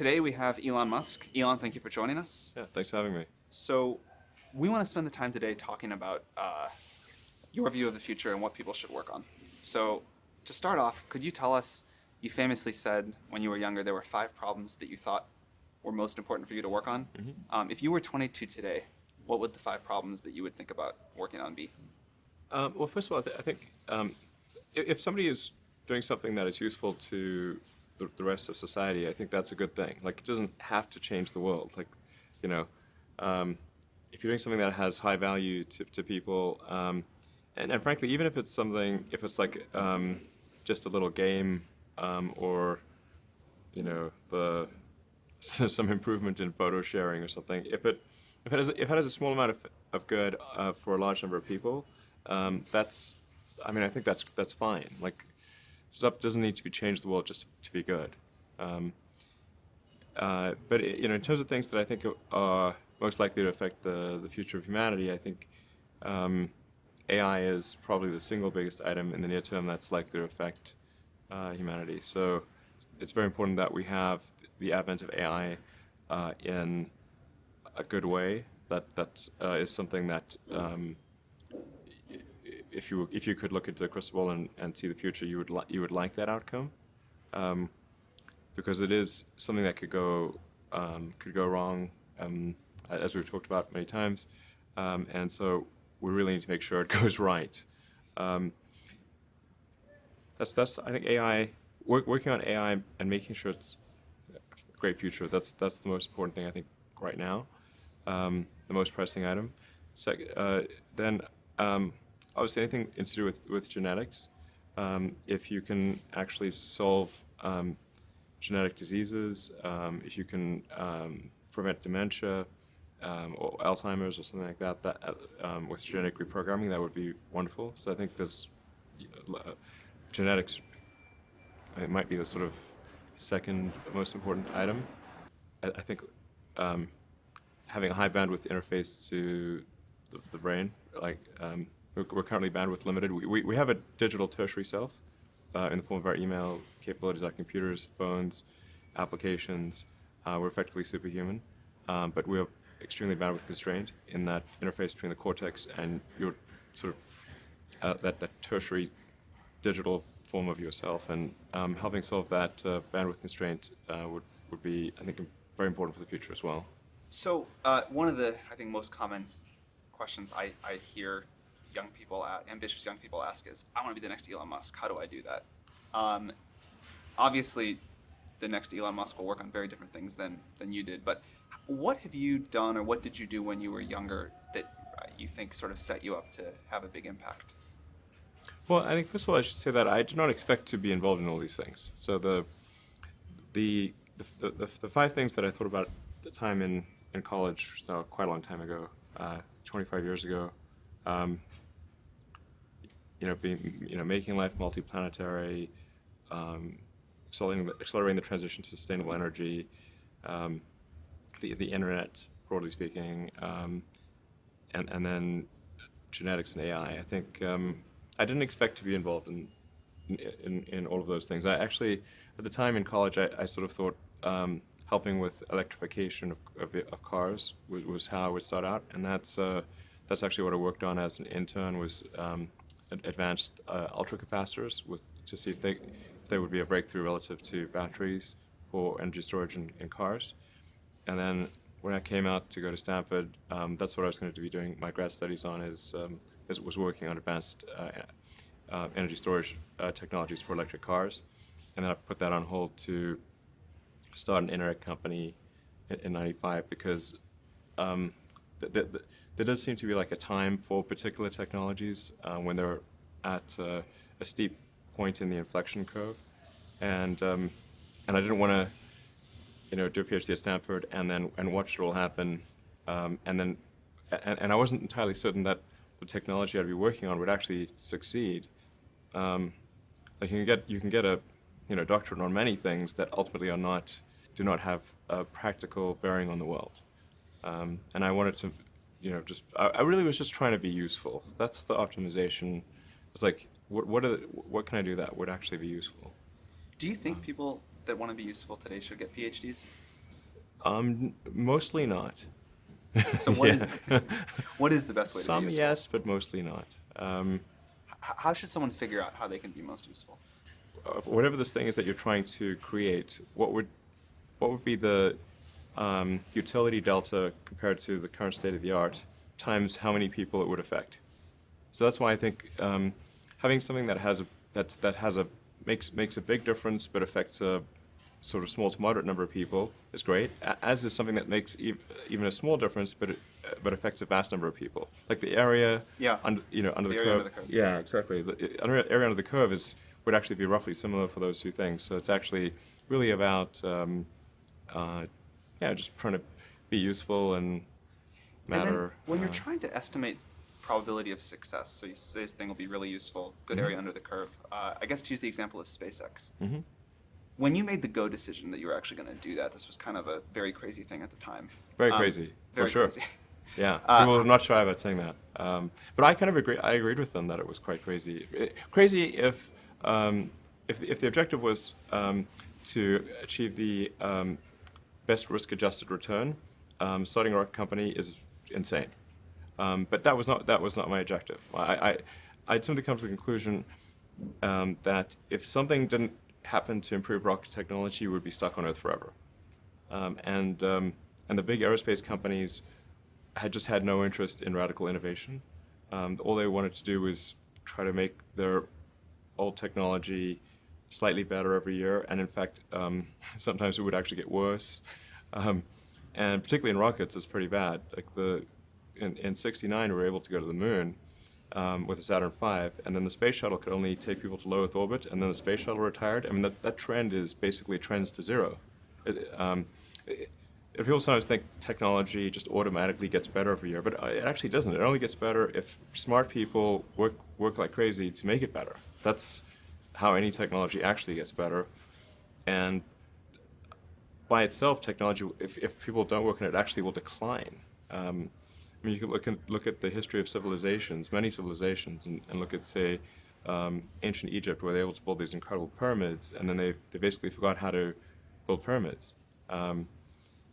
Today we have Elon Musk. Elon, thank you for joining us. Yeah, thanks for having me. So, we want to spend the time today talking about your view of the future and what people should work on. So, to start off, could you tell us? You famously said when you were younger there were five problems that you thought were most important for you to work on. If you were 22 today, what would the five problems that you would think about working on be? Well, first of all, I think if somebody is doing something that is useful to the rest of society, I think that's a good thing. Like, it doesn't have to change the world. Like, you know, if you're doing something that has high value to people, and frankly, even if it's something, if it's like just a little game, or the some improvement in photo sharing or something, if it has a small amount of good for a large number of people, that's, I mean, I think that's fine. Like, stuff doesn't need to be changed the world just to be good. But in terms of things that I think are most likely to affect the future of humanity, I think AI is probably the single biggest item in the near term that's likely to affect humanity. So it's very important that we have the advent of AI in a good way. That is something that if you could look into the crystal ball and see the future, you would like that outcome, because it is something that could go wrong, as we've talked about many times, and so we really need to make sure it goes right. That's I think AI, working on AI and making sure it's a great future. That's the most important thing I think right now, the most pressing item. Then obviously anything to do with genetics. If you can actually solve genetic diseases, if you can prevent dementia or Alzheimer's or something like that, with genetic reprogramming, that would be wonderful. So I think this genetics, it might be the sort of second most important item. I think having a high bandwidth interface to the brain, like we're currently bandwidth limited. We have a digital tertiary self in the form of our email capabilities, our computers, phones, applications. We're effectively superhuman, but we're extremely bandwidth constrained in that interface between the cortex and your sort of that tertiary digital form of yourself. And helping solve that bandwidth constraint would be, I think, very important for the future as well. So, one of the, I think, most common questions I hear ambitious young people ask is, I want to be the next Elon Musk. How do I do that? Um, Obviously, the next Elon Musk will work on very different things than you did. But what have you done, or what did you do when you were younger that you think sort of set you up to have a big impact? Well, I think first of all I should say that I did not expect to be involved in all these things. So the five things that I thought about at the time in college, so quite a long time ago, 25 years ago, making life multiplanetary, accelerating the transition to sustainable energy, the internet, broadly speaking, and then genetics and AI. I think I didn't expect to be involved in all of those things. I actually, at the time in college, I sort of thought helping with electrification of cars was how I would start out, and that's actually what I worked on as an intern, was advanced ultracapacitors to see if they would be a breakthrough relative to batteries for energy storage in cars. And then when I came out to go to Stanford, that's what I was going to be doing my grad studies on, was working on advanced energy storage technologies for electric cars. And then I put that on hold to start an internet company in '95, because there does seem to be like a time for particular technologies when they're at a steep point in the inflection curve, and I didn't want to do a PhD at Stanford and watch it all happen, and I wasn't entirely certain that the technology I'd be working on would actually succeed. Like, you can get a doctorate on many things that ultimately do not have a practical bearing on the world. And I wanted to, I really was just trying to be useful. That's the optimization. It's like, what can I do that would actually be useful? Do you think people that want to be useful today should get PhDs? Mostly not. So what is Yeah. what is the best way to be Some useful? yes, but mostly not. How should someone figure out how they can be most useful? Whatever this thing is that you're trying to create, what would be the utility delta compared to the current state of the art times how many people it would affect? So that's why I think having something that has a that has a makes a big difference but affects a sort of small to moderate number of people is great. As is something that makes even a small difference but affects a vast number of people. Like the area Yeah, under under the the area under curve. the curve. Yeah, exactly. The area under the curve is would actually be roughly similar for those two things. So it's actually really about uh, yeah, just trying to be useful and And then matter. when you're trying to estimate probability of success, so you say this thing will be really useful, good Mhm. area under the curve. I guess to use the example of SpaceX, Mhm. when you made the go decision that you were actually going to do that, this was kind of a very crazy thing at the time. Very Um, crazy, for very sure. crazy. Yeah, Uh, people are not shy about saying that. But I kind of agree. I agreed with them that it was quite crazy. Crazy if the objective was to achieve the best risk-adjusted return, starting a rocket company is insane. But that was not my objective. I'd simply come to the conclusion that if something didn't happen to improve rocket technology, we would be stuck on Earth forever. And the big aerospace companies had just had no interest in radical innovation. All they wanted to do was try to make their old technology slightly better every year, and in fact, sometimes it would actually get worse. Um, and particularly in rockets, it's pretty bad. Like in '69, we were able to go to the moon with the Saturn V, and then the space shuttle could only take people to low Earth orbit, and then the space shuttle retired. I mean, that trend is basically trends to zero. It, um, it, People sometimes think technology just automatically gets better every year, but it actually doesn't. It only gets better if smart people work like crazy to make it better. That's how any technology actually gets better. And by itself, technology, if people don't work on it, actually will decline. I mean, you can look at the history of civilizations, many civilizations, and look at, say, ancient Egypt, where they were able to build these incredible pyramids, and then they basically forgot how to build pyramids. Um,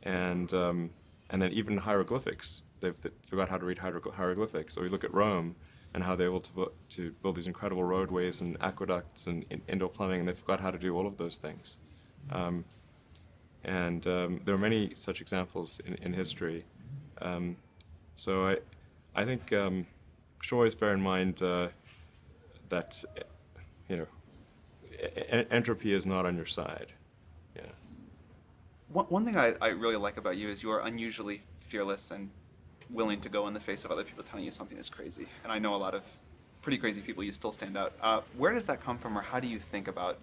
and um, and then even hieroglyphics, they forgot how to read hieroglyphics. So we look at Rome and how they were able to build these incredible roadways and aqueducts and indoor plumbing, and they forgot how to do all of those things. Um, and there are many such examples in history. Um, so I think should always bear in mind that you know entropy is not on your side. Yeah. one thing I really like about you is you are unusually fearless and willing to go in the face of other people telling you something is crazy. And I know a lot of pretty crazy people, you still stand out. Where does that come from, or how do you think about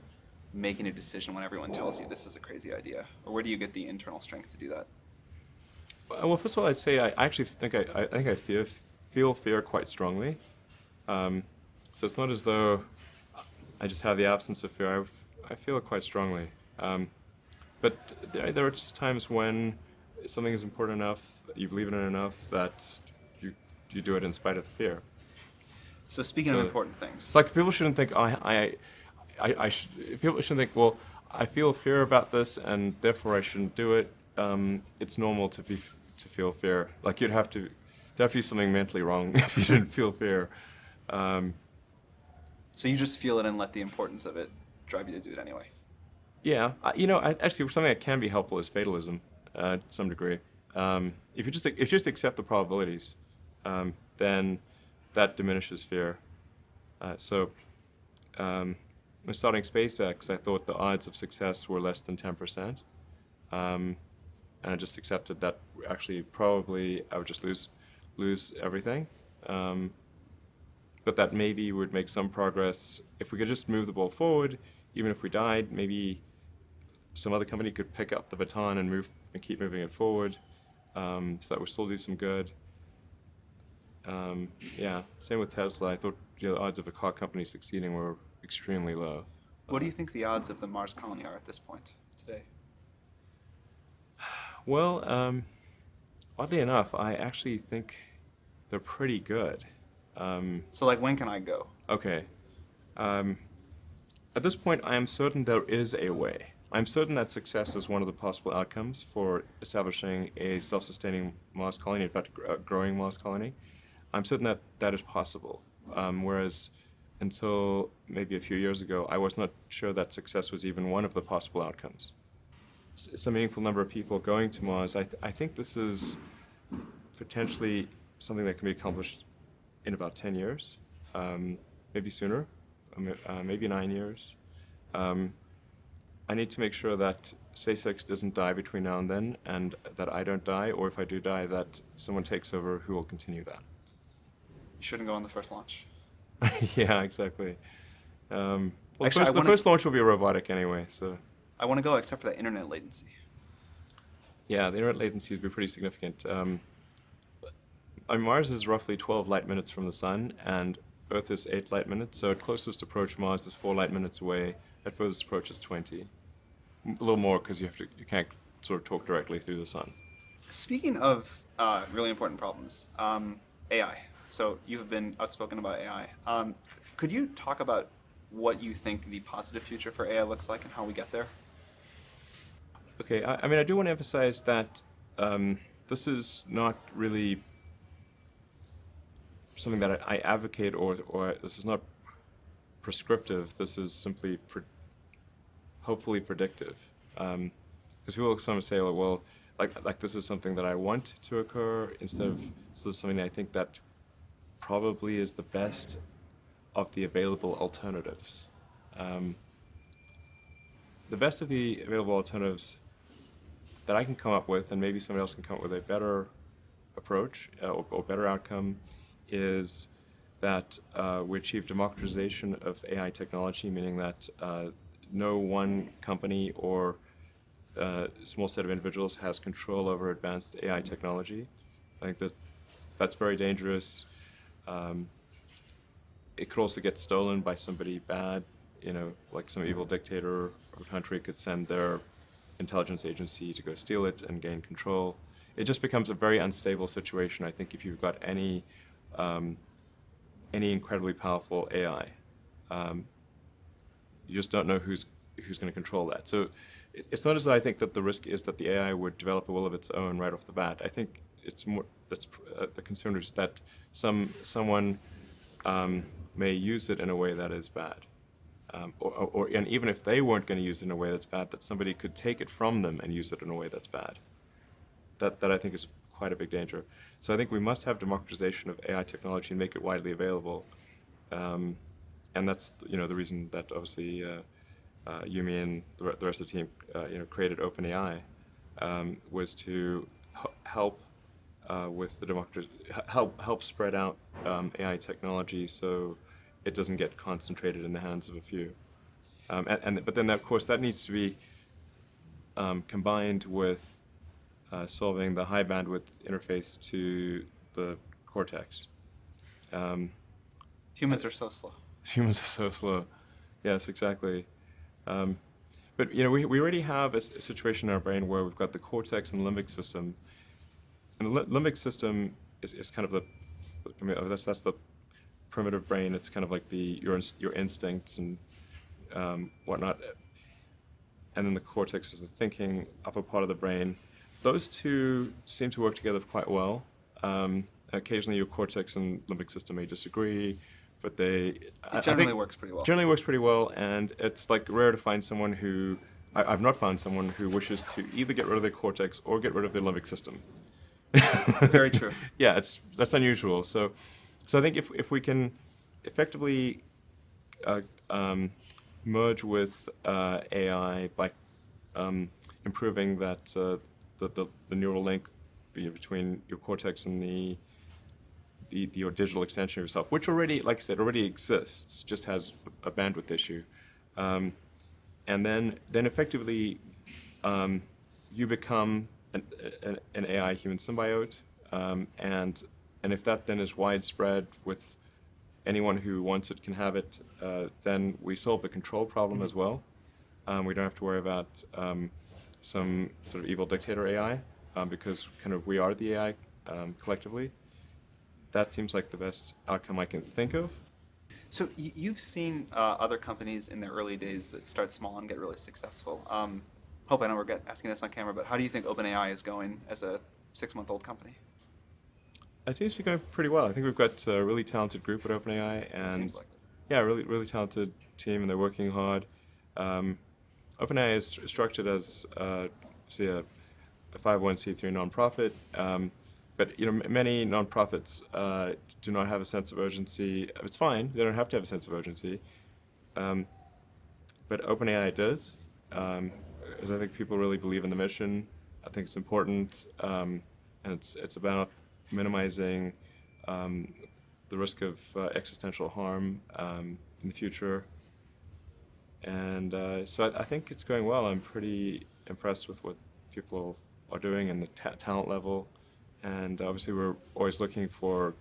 making a decision when everyone tells you this is a crazy idea? Or where do you get the internal strength to do that? Well, first of all, I'd say I actually think I think I feel fear quite strongly. Um, so it's not as though I just have the absence of fear. I feel it quite strongly. But there are just times when something is important enough, you believe in it enough that you you do it in spite of the fear. So speaking of So important it's things, like people shouldn't think people shouldn't think, well, I feel fear about this and therefore I shouldn't do it. It's normal to feel fear. Like there'd have to be something mentally wrong if you didn't feel fear. Um, so you just feel it and let the importance of it drive you to do it anyway. Yeah, actually, something that can be helpful is fatalism, to some degree. If you just accept the probabilities, then that diminishes fear. So, when starting SpaceX, I thought the odds of success were less than 10%, and I just accepted that actually probably I would just lose everything. Um, but that maybe would make some progress if we could just move the ball forward. Even if we died, maybe some other company could pick up the baton and move and keep moving it forward, so that would still do some good. Yeah, same with Tesla. I thought the odds of a car company succeeding were extremely low. What do you think the odds of the Mars colony are at this point today? Well, oddly enough, I actually think they're pretty good. Um, So like when can I go? okay. Um, at this point, I am certain there is a way. I'm certain that success is one of the possible outcomes for establishing a self-sustaining Mars colony, in fact, a growing Mars colony. I'm certain that that is possible. Whereas until maybe a few years ago, I was not sure that success was even one of the possible outcomes. Some meaningful number of people going to Mars, I think this is potentially something that can be accomplished in about 10 years, maybe sooner, maybe 9 years. I need to make sure that SpaceX doesn't die between now and then, and that I don't die, or if I do die, that someone takes over who will continue that. You shouldn't go on the first launch. Yeah, exactly. Well, Actually, the first launch will be robotic anyway, so. I want to go except for that internet latency. Yeah, the internet latency would be pretty significant. Mars is roughly 12 light minutes from the sun, and Earth is 8 light minutes, so at closest approach, Mars is 4 light minutes away. At furthest approach is 20. A little more because you can't sort of talk directly through the sun. Speaking of really important problems, AI. So you have been outspoken about AI. Could you talk about what you think the positive future for AI looks like and how we get there? Okay, I mean, I do want to emphasize that this is not really something that I advocate, or this is not prescriptive. This is simply hopefully predictive. Because people sometimes say, oh, well, like this is something that I want to occur instead of this is something I think that probably is the best of the available alternatives. The best of the available alternatives that I can come up with, and maybe somebody else can come up with a better approach or better outcome, is that we achieve democratization of AI technology, meaning that no one company or small set of individuals has control over advanced AI technology. I think that that's very dangerous. It could also get stolen by somebody bad, like some evil dictator of a country could send their intelligence agency to go steal it and gain control. It just becomes a very unstable situation, I think, if you've got any incredibly powerful AI. You just don't know who's going to control that. So it's not as though I think that the risk is that the AI would develop a will of its own right off the bat. I think it's more that's the concern is that someone may use it in a way that is bad, and even if they weren't going to use it in a way that's bad, that somebody could take it from them and use it in a way that's bad. That I think is quite a big danger. So I think we must have democratization of AI technology and make it widely available. And that's the reason that obviously Yumi and the rest of the team created OpenAI was to help with the help spread out AI technology so it doesn't get concentrated in the hands of a few. But then of course that needs to be combined with solving the high bandwidth interface to the cortex. Humans are so slow. Humans are so slow. Yes, exactly. But we already have a situation in our brain where we've got the cortex and limbic system, and the limbic system is kind of that's the primitive brain. It's kind of like your instincts and whatnot, and then the cortex is the thinking upper part of the brain. Those two seem to work together quite well. Occasionally, your cortex and limbic system may disagree, but it generally works pretty well. Generally works pretty well, and it's like rare to find someone who I've not found someone who wishes to either get rid of their cortex or get rid of their limbic system. Very true. Yeah, that's unusual. So I think if we can effectively merge with AI by improving that the neural link between your cortex and your digital extension of yourself, which already, like I said, already exists, just has a bandwidth issue, and then effectively you become an AI human symbiote, and if that then is widespread with anyone who wants it can have it, then we solve the control problem as well. We don't have to worry about some sort of evil dictator AI, because kind of we are the AI collectively. That seems like the best outcome I can think of. So you've seen other companies in their early days that start small and get really successful. Hope I don't regret asking this on camera, but how do you think OpenAI is going as a 6-month-old company? It seems to be going pretty well. I think we've got a really talented group at OpenAI, It and seems like it. yeah, really talented team, and they're working hard. Um, OpenAI is structured as say a 501(c)(3) nonprofit, but many nonprofits do not have a sense of urgency. It's fine; they don't have to have a sense of urgency, um, but OpenAI does, because I think people really believe in the mission. I think it's important, and it's about minimizing um, the risk of existential harm in the future. And so I think it's going well. I'm pretty impressed with what people are doing and the talent level. And obviously, we're always looking for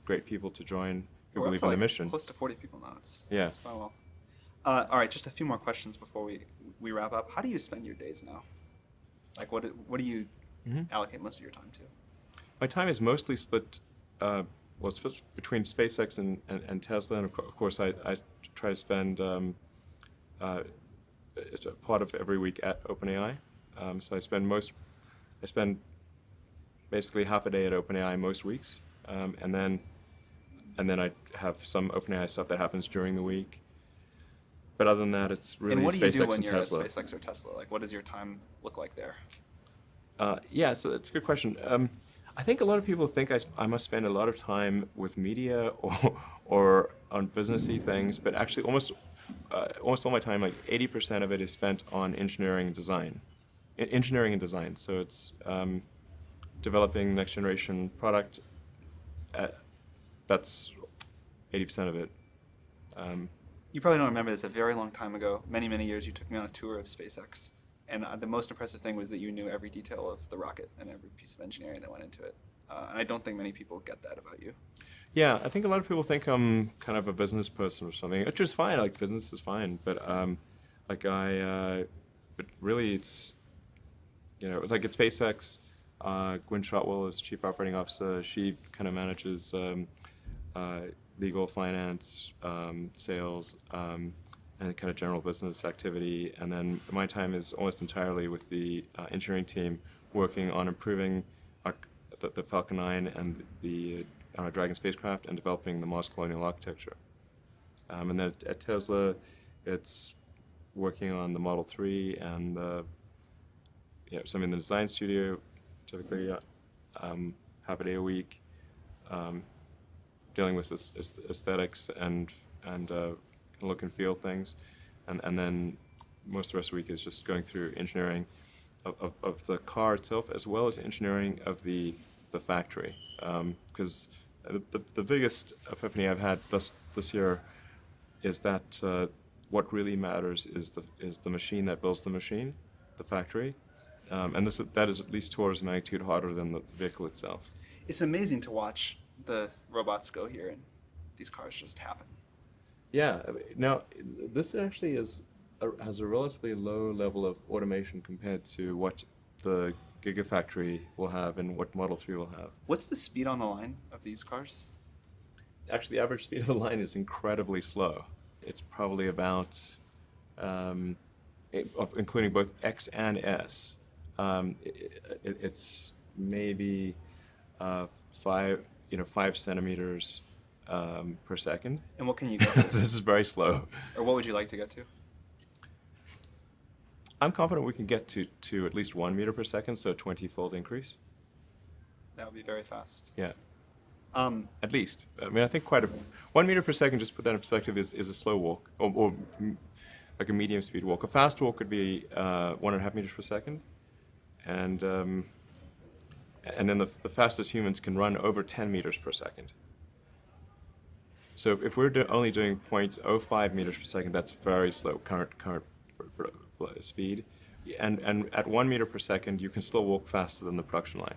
great people to join who We're up believe to in the like mission. close to 40 people now. Yeah. It's going well. All right, just a few more questions before we wrap up. How do you spend your days now? Like, what do you hmm allocate most of your time to? My time is mostly split. Well, it's split between SpaceX and Tesla, and of course, I try to spend it's a part of every week at OpenAI. So I spend basically half a day at OpenAI most weeks, and then I have some OpenAI stuff that happens during the week. But other than that, it's And really what do you do SpaceX when and you're at Tesla. SpaceX or Tesla? Like, what does your time look like there? Yeah, so that's a good question. I think a lot of people think I must spend a lot of time with media or on businessy things, but actually almost all my time, like 80% of it is spent on engineering and design. Engineering and design. So it's developing next generation product. At, that's 80% of it. Um, You probably don't remember this. A very long time ago, many, many years, you took me on a tour of SpaceX. And the most impressive thing was that you knew every detail of the rocket and every piece of engineering that went into it. And I don't think many people get that about you. yeah, I think a lot of people think I'm kind of a business person or something, which is fine. Like business is fine, but but really it's like at SpaceX. Gwen Shotwell is chief operating officer. She kind of manages uh, legal, finance, sales, and kind of general business activity. And then my time is almost entirely with the engineering team, working on improving our, the Falcon 9 and the Dragon spacecraft, and developing the Mars colonial architecture. And then at Tesla, it's working on the Model 3 and some in the design studio, typically half a day a week, um, dealing with aesthetics and look and feel things, and then most of the rest of the week is just going through engineering of the car itself, as well as engineering of the factory. Because the biggest epiphany I've had this year is that what really matters is the machine that builds the machine, the factory, and that is at least 2 orders of magnitude harder than the vehicle itself. It's amazing to watch the robots go here and these cars just happen. Yeah. Now, this actually has a relatively low level of automation compared to what the Gigafactory will have and what Model 3 will have. What's the speed on the line of these cars? Actually, the average speed of the line is incredibly slow. It's probably about, including both X and S, it's maybe 5 centimeters per second. And what can you get to? This is very slow. Or what would you like to get to? I'm confident we can get to at least 1 meter per second, so a 20-fold increase. That would be very fast. Yeah, Um, at least. I mean, I think 1 meter per second, just to put that in perspective, is a slow walk, or like a medium speed walk. A fast walk could be 1.5 meters per second, and then the fastest humans can run over 10 meters per second. So if we're only doing 0.05 meters per second, that's very slow current speed. And at 1 meter per second, you can still walk faster than the production line.